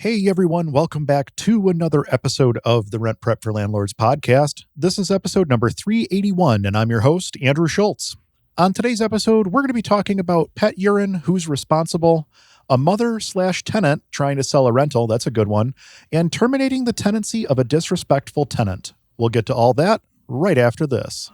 Hey everyone, welcome back to another episode of the Rent Prep for Landlords podcast. This is episode number 381, and I'm your host, Andrew Schultz. On today's episode, we're going to be talking about pet urine, who's responsible, a mother/tenant trying to sell a rental, that's a good one, and terminating the tenancy of a disrespectful tenant. We'll get to all that right after this.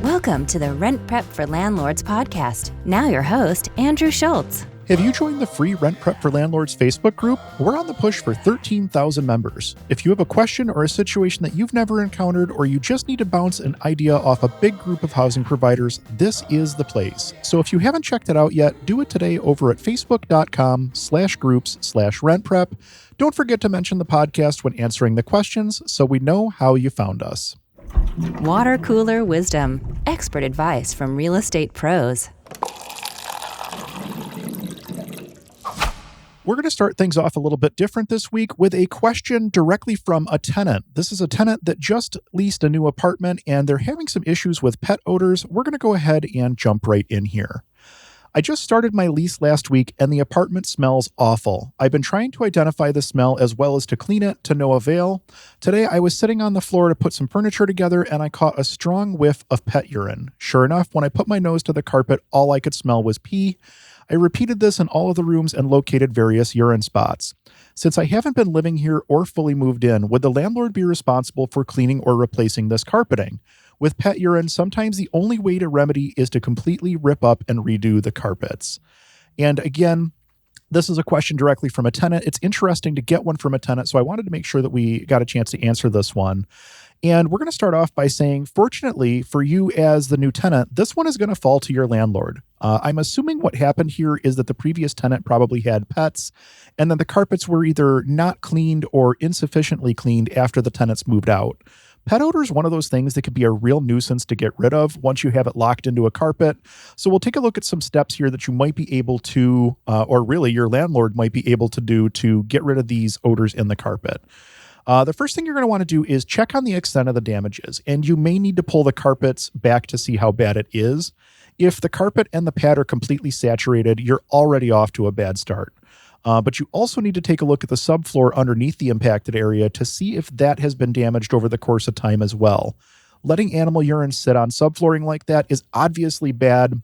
Welcome to the Rent Prep for Landlords podcast. Now your host, Andrew Schultz. Have you joined the free Rent Prep for Landlords Facebook group? We're on the push for 13,000 members. If you have a question or a situation that you've never encountered, or you just need to bounce an idea off a big group of housing providers, this is the place. So if you haven't checked it out yet, do it today over at facebook.com/groups/rentprep. Don't forget to mention the podcast when answering the questions so we know how you found us. Water cooler wisdom. Expert advice from real estate pros. We're going to start things off a little bit different this week with a question directly from a tenant. This is a tenant that just leased a new apartment and they're having some issues with pet odors. We're going to go ahead and jump right in here. I just started my lease last week and the apartment smells awful. I've been trying to identify the smell as well as to clean it, to no avail. Today I was sitting on the floor to put some furniture together and I caught a strong whiff of pet urine. Sure enough, when I put my nose to the carpet, all I could smell was pee. I repeated this in all of the rooms and located various urine spots. Since I haven't been living here or fully moved in, would the landlord be responsible for cleaning or replacing this carpeting? With pet urine, sometimes the only way to remedy is to completely rip up and redo the carpets. And again, this is a question directly from a tenant. It's interesting to get one from a tenant, so I wanted to make sure that we got a chance to answer this one. And we're going to start off by saying, fortunately for you as the new tenant, this one is going to fall to your landlord. I'm assuming what happened here is that the previous tenant probably had pets, and then the carpets were either not cleaned or insufficiently cleaned after the tenants moved out. Pet odor is one of those things that could be a real nuisance to get rid of once you have it locked into a carpet. So we'll take a look at some steps here that you might be able to, or really your landlord might be able to do to get rid of these odors in the carpet. The first thing you're going to want to do is check on the extent of the damages, and you may need to pull the carpets back to see how bad it is. If the carpet and the pad are completely saturated, you're already off to a bad start. But you also need to take a look at the subfloor underneath the impacted area to see if that has been damaged over the course of time as well. Letting animal urine sit on subflooring like that is obviously bad.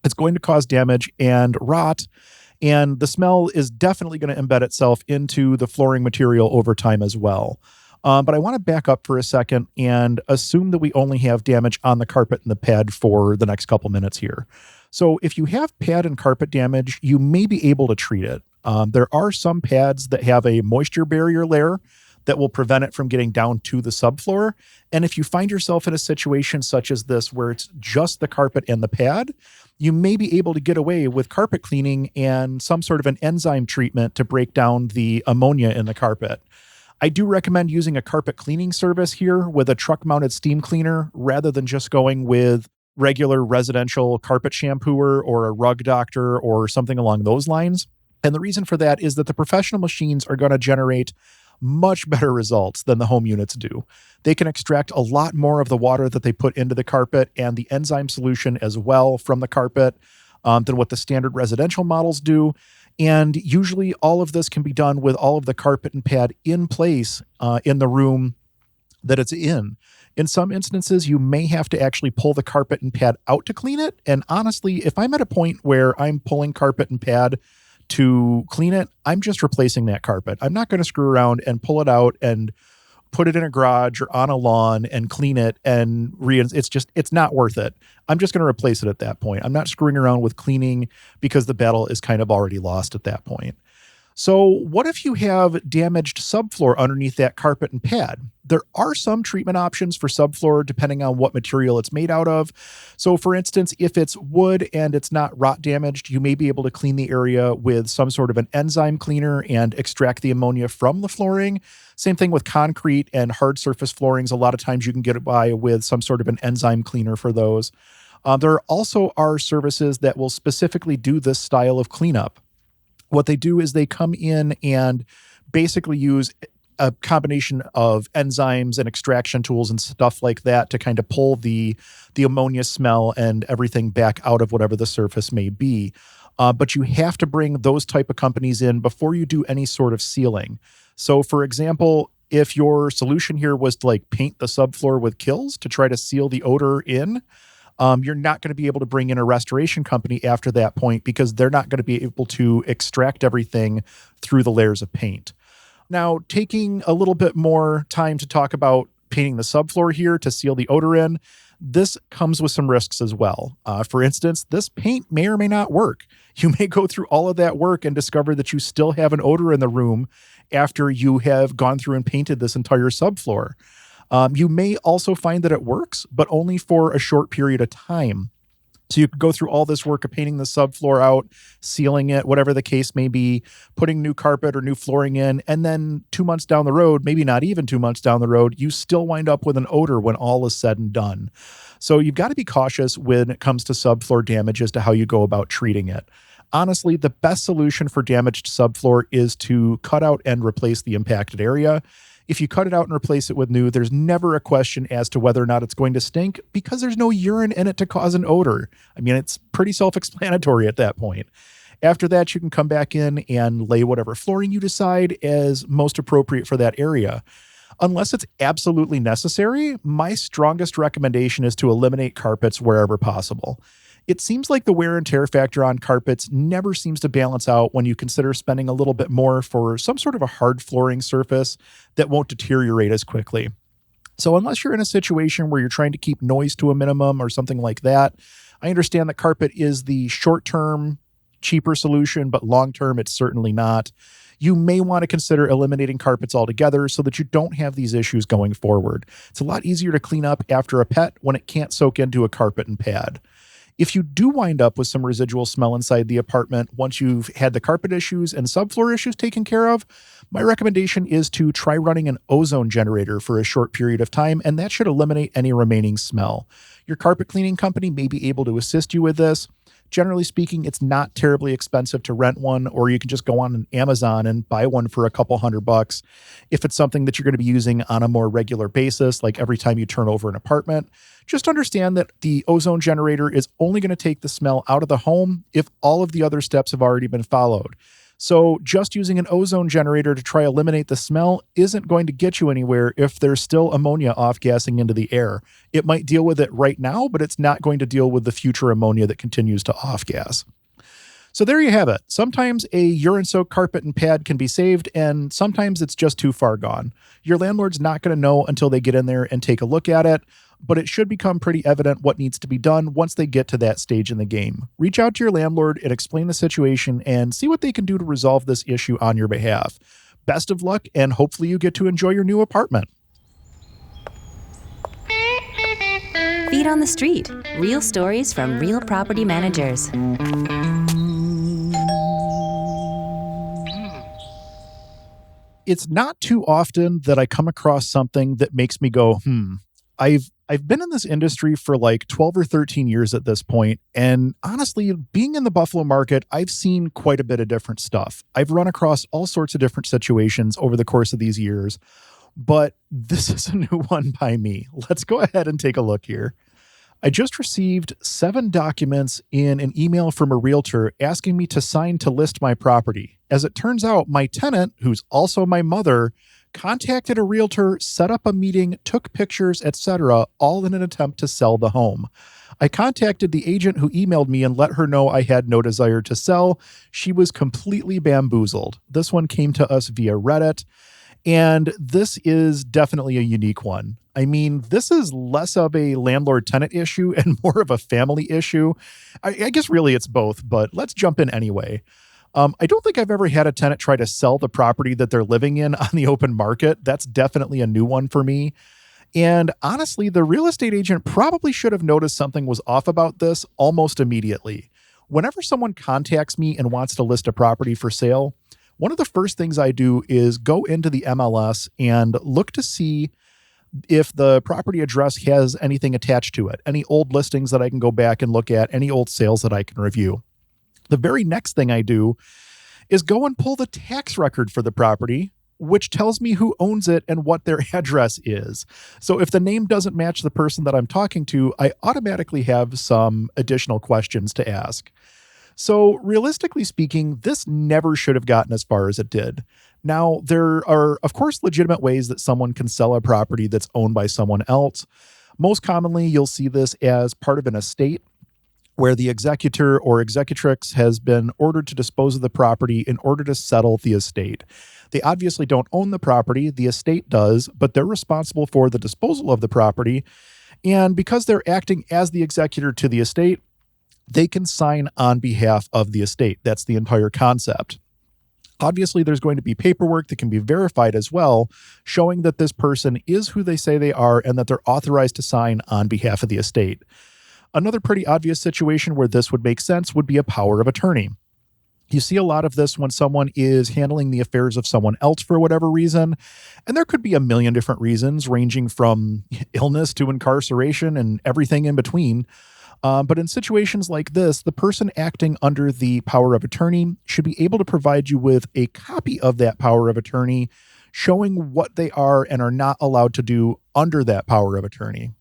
It's going to cause damage and rot, and the smell is definitely going to embed itself into the flooring material over time as well. But I want to back up for a second and assume that we only have damage on the carpet and the pad for the next couple minutes here. So if you have pad and carpet damage, you may be able to treat it. There are some pads that have a moisture barrier layer that will prevent it from getting down to the subfloor. And if you find yourself in a situation such as this, where it's just the carpet and the pad, you may be able to get away with carpet cleaning and some sort of an enzyme treatment to break down the ammonia in the carpet. I do recommend using a carpet cleaning service here with a truck-mounted steam cleaner rather than just going with regular residential carpet shampooer or a rug doctor or something along those lines. And the reason for that is that the professional machines are going to generate much better results than the home units do. They can extract a lot more of the water that they put into the carpet and the enzyme solution as well from the carpet than what the standard residential models do. And usually all of this can be done with all of the carpet and pad in place in the room that it's in. In some instances, you may have to actually pull the carpet and pad out to clean it. And honestly, if I'm at a point where I'm pulling carpet and pad to clean it, I'm just replacing that carpet. I'm not going to screw around and pull it out and put it in a garage or on a lawn and clean it and it's not worth it. I'm just going to replace it at that point. I'm not screwing around with cleaning because the battle is kind of already lost at that point. So what if you have damaged subfloor underneath that carpet and pad? There are some treatment options for subfloor depending on what material it's made out of. So for instance, if it's wood and it's not rot damaged, you may be able to clean the area with some sort of an enzyme cleaner and extract the ammonia from the flooring. Same thing with concrete and hard surface floorings. A lot of times you can get by with some sort of an enzyme cleaner for those. There also are services that will specifically do this style of cleanup. What they do is they come in and basically use a combination of enzymes and extraction tools and stuff like that to kind of pull the ammonia smell and everything back out of whatever the surface may be. but you have to bring those type of companies in before you do any sort of sealing. So for example, if your solution here was to like paint the subfloor with Kills to try to seal the odor in, you're not going to be able to bring in a restoration company after that point because they're not going to be able to extract everything through the layers of paint. Now, taking a little bit more time to talk about painting the subfloor here to seal the odor in, this comes with some risks as well. For instance, this paint may or may not work. You may go through all of that work and discover that you still have an odor in the room after you have gone through and painted this entire subfloor. You may also find that it works, but only for a short period of time. So you could go through all this work of painting the subfloor out, sealing it, whatever the case may be, putting new carpet or new flooring in, and then 2 months down the road, maybe not even 2 months down the road, you still wind up with an odor when all is said and done. So you've got to be cautious when it comes to subfloor damage as to how you go about treating it. Honestly, the best solution for damaged subfloor is to cut out and replace the impacted area. If you cut it out and replace it with new, there's never a question as to whether or not it's going to stink because there's no urine in it to cause an odor. I mean, it's pretty self-explanatory at that point. After that, you can come back in and lay whatever flooring you decide as most appropriate for that area. Unless it's absolutely necessary, my strongest recommendation is to eliminate carpets wherever possible. It seems like the wear and tear factor on carpets never seems to balance out when you consider spending a little bit more for some sort of a hard flooring surface that won't deteriorate as quickly. So unless you're in a situation where you're trying to keep noise to a minimum or something like that, I understand that carpet is the short-term, cheaper solution, but long-term, it's certainly not. You may want to consider eliminating carpets altogether so that you don't have these issues going forward. It's a lot easier to clean up after a pet when it can't soak into a carpet and pad. If you do wind up with some residual smell inside the apartment once you've had the carpet issues and subfloor issues taken care of, my recommendation is to try running an ozone generator for a short period of time, and that should eliminate any remaining smell. Your carpet cleaning company may be able to assist you with this. Generally speaking, it's not terribly expensive to rent one, or you can just go on Amazon and buy one for a couple $100. If it's something that you're going to be using on a more regular basis, like every time you turn over an apartment, just understand that the ozone generator is only going to take the smell out of the home if all of the other steps have already been followed. So just using an ozone generator to try eliminate the smell isn't going to get you anywhere if there's still ammonia off-gassing into the air. It might deal with it right now, but it's not going to deal with the future ammonia that continues to off-gas. So there you have it. Sometimes a urine-soaked carpet and pad can be saved, and sometimes it's just too far gone. Your landlord's not going to know until they get in there and take a look at it, but it should become pretty evident what needs to be done once they get to that stage in the game. Reach out to your landlord and explain the situation and see what they can do to resolve this issue on your behalf. Best of luck, and hopefully you get to enjoy your new apartment. Feet on the Street. Real stories from real property managers. It's not too often that I come across something that makes me go, I've been in this industry for like 12 or 13 years at this point, and honestly, being in the Buffalo market, I've seen quite a bit of different stuff. I've run across all sorts of different situations over the course of these years, but this is a new one by me. Let's go ahead and take a look here. I just received 7 documents in an email from a realtor asking me to sign to list my property. As it turns out, my tenant, who's also my mother, contacted a realtor, set up a meeting, took pictures, etc., all in an attempt to sell the home. I contacted the agent who emailed me and let her know I had no desire to sell. She was completely bamboozled. This one came to us via Reddit, and this is definitely a unique one. I mean, this is less of a landlord-tenant issue and more of a family issue. I guess really it's both, but let's jump in anyway. I don't think I've ever had a tenant try to sell the property that they're living in on the open market. That's definitely a new one for me. And honestly, the real estate agent probably should have noticed something was off about this almost immediately. Whenever someone contacts me and wants to list a property for sale, one of the first things I do is go into the MLS and look to see if the property address has anything attached to it, any old listings that I can go back and look at, any old sales that I can review. The very next thing I do is go and pull the tax record for the property, which tells me who owns it and what their address is. So if the name doesn't match the person that I'm talking to, I automatically have some additional questions to ask. So realistically speaking, this never should have gotten as far as it did. Now, there are, of course, legitimate ways that someone can sell a property that's owned by someone else. Most commonly, you'll see this as part of an estate where the executor or executrix has been ordered to dispose of the property in order to settle the estate. They obviously don't own the property, the estate does, but they're responsible for the disposal of the property. And because they're acting as the executor to the estate, they can sign on behalf of the estate. That's the entire concept. Obviously, there's going to be paperwork that can be verified as well, showing that this person is who they say they are and that they're authorized to sign on behalf of the estate. Another pretty obvious situation where this would make sense would be a power of attorney. You see a lot of this when someone is handling the affairs of someone else for whatever reason, and there could be a million different reasons, ranging from illness to incarceration and everything in between. But in situations like this, the person acting under the power of attorney should be able to provide you with a copy of that power of attorney, showing what they are and are not allowed to do under that power of attorney.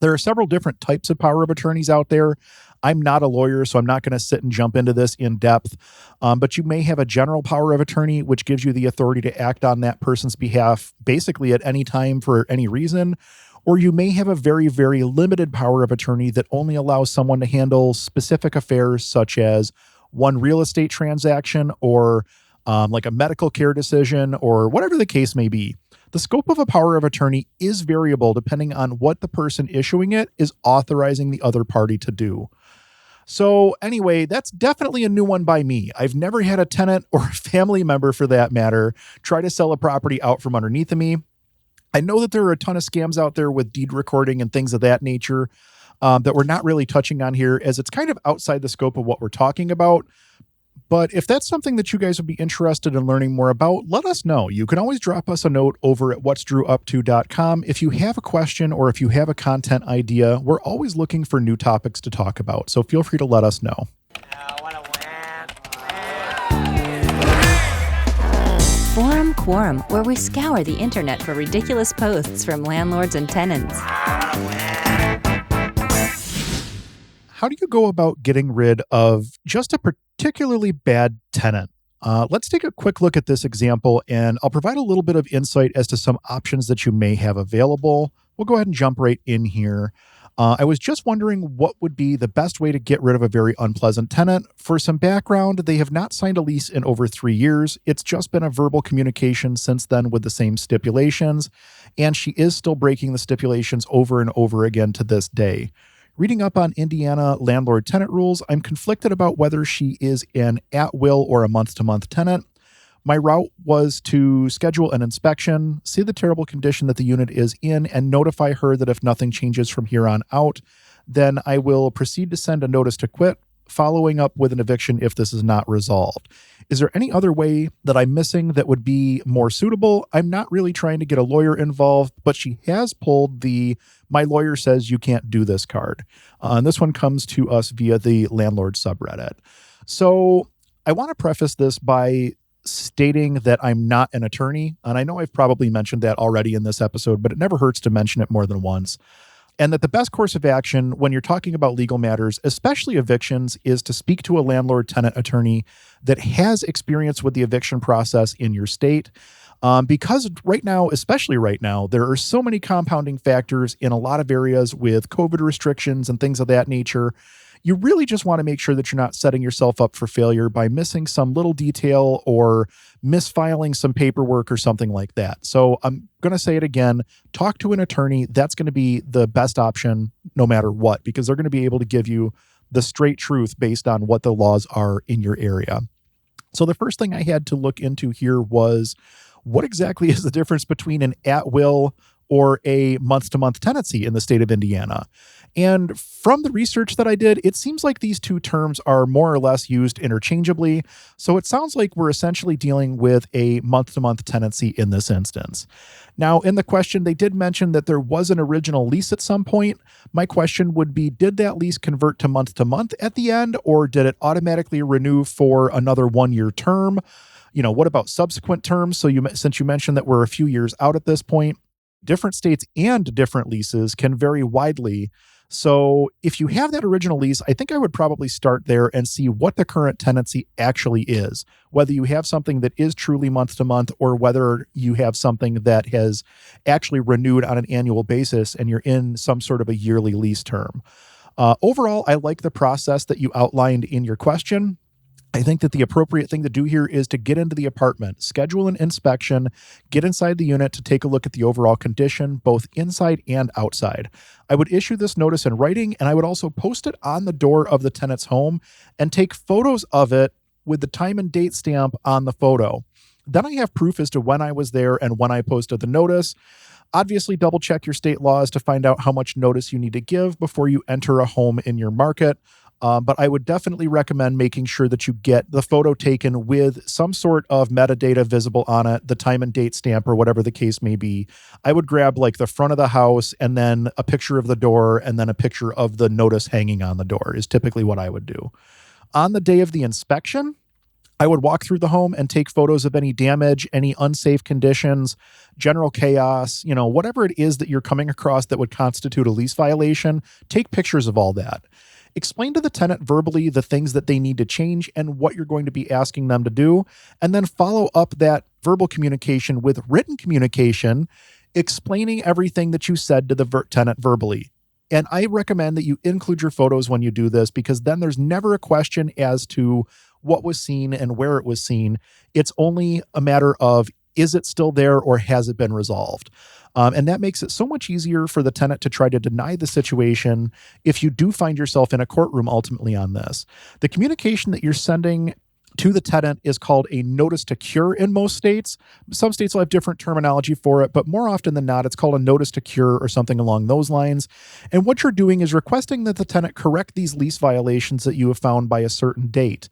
There are several different types of power of attorneys out there. I'm not a lawyer, so I'm not going to sit and jump into this in depth. But you may have a general power of attorney, which gives you the authority to act on that person's behalf basically at any time for any reason. Or you may have a very, very limited power of attorney that only allows someone to handle specific affairs such as one real estate transaction or like a medical care decision or whatever the case may be. The scope of a power of attorney is variable depending on what the person issuing it is authorizing the other party to do. So anyway, that's definitely a new one by me. I've never had a tenant or a family member for that matter try to sell a property out from underneath of me. I know that there are a ton of scams out there with deed recording and things of that nature that we're not really touching on here, as it's kind of outside the scope of what we're talking about. But if that's something that you guys would be interested in learning more about, let us know. You can always drop us a note over at what'sdrewupto.com. If you have a question or if you have a content idea, we're always looking for new topics to talk about. So feel free to let us know. Forum Quorum, where we scour the internet for ridiculous posts from landlords and tenants. How do you go about getting rid of just a particularly bad tenant? Let's take a quick look at this example, and I'll provide a little bit of insight as to some options that you may have available. We'll go ahead and jump right in here. I was just wondering what would be the best way to get rid of a very unpleasant tenant. For some background, they have not signed a lease in over 3 years. It's just been a verbal communication since then with the same stipulations, and she is still breaking the stipulations over and over again to this day. Reading up on Indiana landlord-tenant rules, I'm conflicted about whether she is an at-will or a month-to-month tenant. My route was to schedule an inspection, see the terrible condition that the unit is in, and notify her that if nothing changes from here on out, then I will proceed to send a notice to quit, following up with an eviction if this is not resolved. Is there any other way that I'm missing that would be more suitable? I'm not really trying to get a lawyer involved, but she has pulled the "my lawyer says you can't do this" card. And this one comes to us via the landlord subreddit. So I want to preface this by stating that I'm not an attorney. And I know I've probably mentioned that already in this episode, but it never hurts to mention it more than once. And that the best course of action when you're talking about legal matters, especially evictions, is to speak to a landlord-tenant attorney that has experience with the eviction process in your state. Because right now, especially right now, there are so many compounding factors in a lot of areas with COVID restrictions and things of that nature. You really just want to make sure that you're not setting yourself up for failure by missing some little detail or misfiling some paperwork or something like that. So I'm going to say it again, talk to an attorney. That's going to be the best option no matter what, because they're going to be able to give you the straight truth based on what the laws are in your area. So the first thing I had to look into here was, what exactly is the difference between an at-will or a month-to-month tenancy in the state of Indiana? And from the research that I did, it seems like these two terms are more or less used interchangeably. So it sounds like we're essentially dealing with a month-to-month tenancy in this instance. Now, in the question, they did mention that there was an original lease at some point. My question would be, did that lease convert to month at the end, or did it automatically renew for another 1-year term? What about subsequent terms? So since you mentioned that we're a few years out at this point, different states and different leases can vary widely. So if you have that original lease, I think I would probably start there and see what the current tenancy actually is, whether you have something that is truly month to month or whether you have something that has actually renewed on an annual basis and you're in some sort of a yearly lease term. Overall, I like the process that you outlined in your question. I think that the appropriate thing to do here is to get into the apartment, schedule an inspection, get inside the unit to take a look at the overall condition, both inside and outside. I would issue this notice in writing, and I would also post it on the door of the tenant's home and take photos of it with the time and date stamp on the photo. Then I have proof as to when I was there and when I posted the notice. Obviously, double check your state laws to find out how much notice you need to give before you enter a home in your market. But I would definitely recommend making sure that you get the photo taken with some sort of metadata visible on it, the time and date stamp or whatever the case may be. I would grab like the front of the house and then a picture of the door and then a picture of the notice hanging on the door is typically what I would do. On the day of the inspection, I would walk through the home and take photos of any damage, any unsafe conditions, general chaos, whatever it is that you're coming across that would constitute a lease violation. Take pictures of all that. Explain to the tenant verbally the things that they need to change and what you're going to be asking them to do, and then follow up that verbal communication with written communication, explaining everything that you said to the tenant verbally. And I recommend that you include your photos when you do this, because then there's never a question as to what was seen and where it was seen. It's only a matter of, is it still there or has it been resolved? And that makes it so much easier for the tenant to try to deny the situation if you do find yourself in a courtroom ultimately on this. The communication that you're sending to the tenant is called a notice to cure in most states. Some states will have different terminology for it, but more often than not, it's called a notice to cure or something along those lines. And what you're doing is requesting that the tenant correct these lease violations that you have found by a certain date.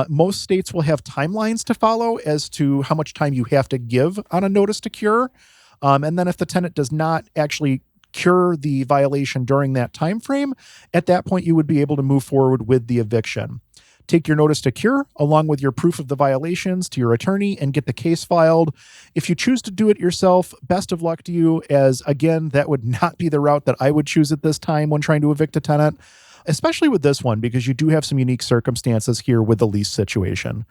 Most states will have timelines to follow as to how much time you have to give on a notice to cure. And then if the tenant does not actually cure the violation during that time frame, at that point you would be able to move forward with the eviction. Take your notice to cure along with your proof of the violations to your attorney and get the case filed. If you choose to do it yourself, best of luck to you, as again, that would not be the route that I would choose at this time when trying to evict a tenant, especially with this one, because you do have some unique circumstances here with the lease situation.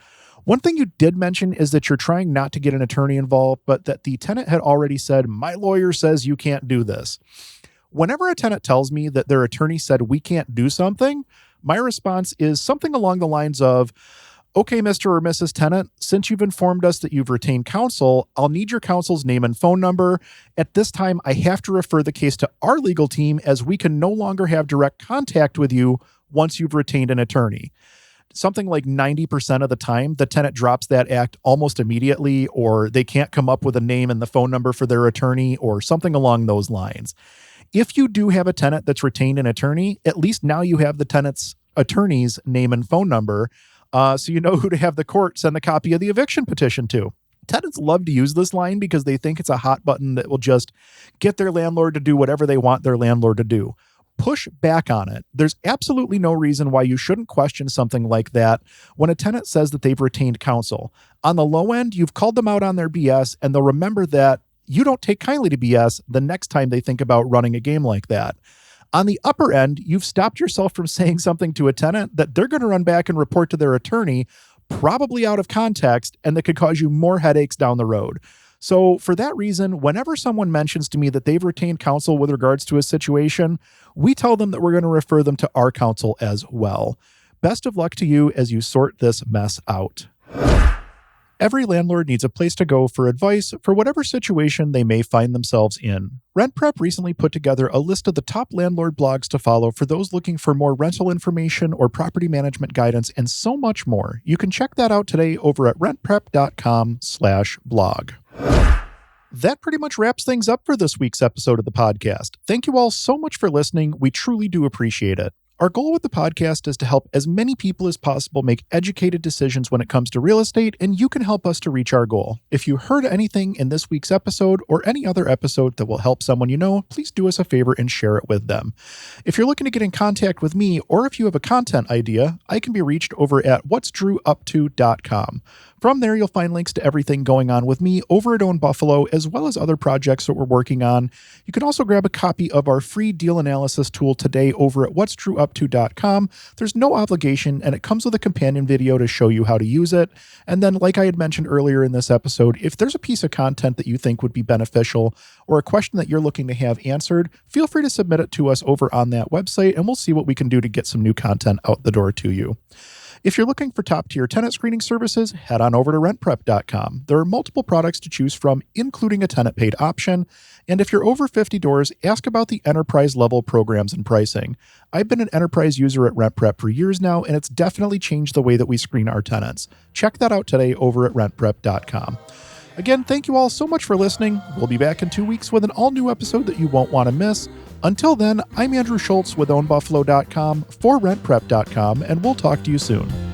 One thing you did mention is that you're trying not to get an attorney involved, but that the tenant had already said, my lawyer says you can't do this. Whenever a tenant tells me that their attorney said we can't do something, my response is something along the lines of, okay, Mr. or Mrs. Tenant, since you've informed us that you've retained counsel, I'll need your counsel's name and phone number. At this time, I have to refer the case to our legal team as we can no longer have direct contact with you once you've retained an attorney. Something like 90% of the time, the tenant drops that act almost immediately, or they can't come up with a name and the phone number for their attorney or something along those lines. If you do have a tenant that's retained an attorney, at least now you have the tenant's attorney's name and phone number, so you know who to have the court send the copy of the eviction petition to. Tenants love to use this line because they think it's a hot button that will just get their landlord to do whatever they want their landlord to do. Push back on it. There's absolutely no reason why you shouldn't question something like that when a tenant says that they've retained counsel. On the low end, you've called them out on their BS, and they'll remember that you don't take kindly to BS the next time they think about running a game like that. On the upper end, you've stopped yourself from saying something to a tenant that they're going to run back and report to their attorney, probably out of context, and that could cause you more headaches down the road. So for that reason, whenever someone mentions to me that they've retained counsel with regards to a situation, we tell them that we're going to refer them to our counsel as well. Best of luck to you as you sort this mess out. Every landlord needs a place to go for advice for whatever situation they may find themselves in. RentPrep recently put together a list of the top landlord blogs to follow for those looking for more rental information or property management guidance and so much more. You can check that out today over at rentprep.com/blog. That pretty much wraps things up for this week's episode of the podcast. Thank you all so much for listening. We truly do appreciate it. Our goal with the podcast is to help as many people as possible make educated decisions when it comes to real estate, and you can help us to reach our goal. If you heard anything in this week's episode or any other episode that will help someone you know, please do us a favor and share it with them. If you're looking to get in contact with me, or if you have a content idea, I can be reached over at whatsdrewupto.com. From there, you'll find links to everything going on with me over at Own Buffalo, as well as other projects that we're working on. You can also grab a copy of our free deal analysis tool today over at whatstrueup2.com. There's no obligation, and it comes with a companion video to show you how to use it. And then, like I had mentioned earlier in this episode, if there's a piece of content that you think would be beneficial or a question that you're looking to have answered, feel free to submit it to us over on that website, and we'll see what we can do to get some new content out the door to you. If you're looking for top-tier tenant screening services, head on over to rentprep.com. There are multiple products to choose from, including a tenant-paid option. And if you're over 50 doors, ask about the enterprise-level programs and pricing. I've been an enterprise user at RentPrep for years now, and it's definitely changed the way that we screen our tenants. Check that out today over at rentprep.com. Again, thank you all so much for listening. We'll be back in 2 weeks with an all-new episode that you won't want to miss. Until then, I'm Andrew Schultz with OwnBuffalo.com for RentPrep.com, and we'll talk to you soon.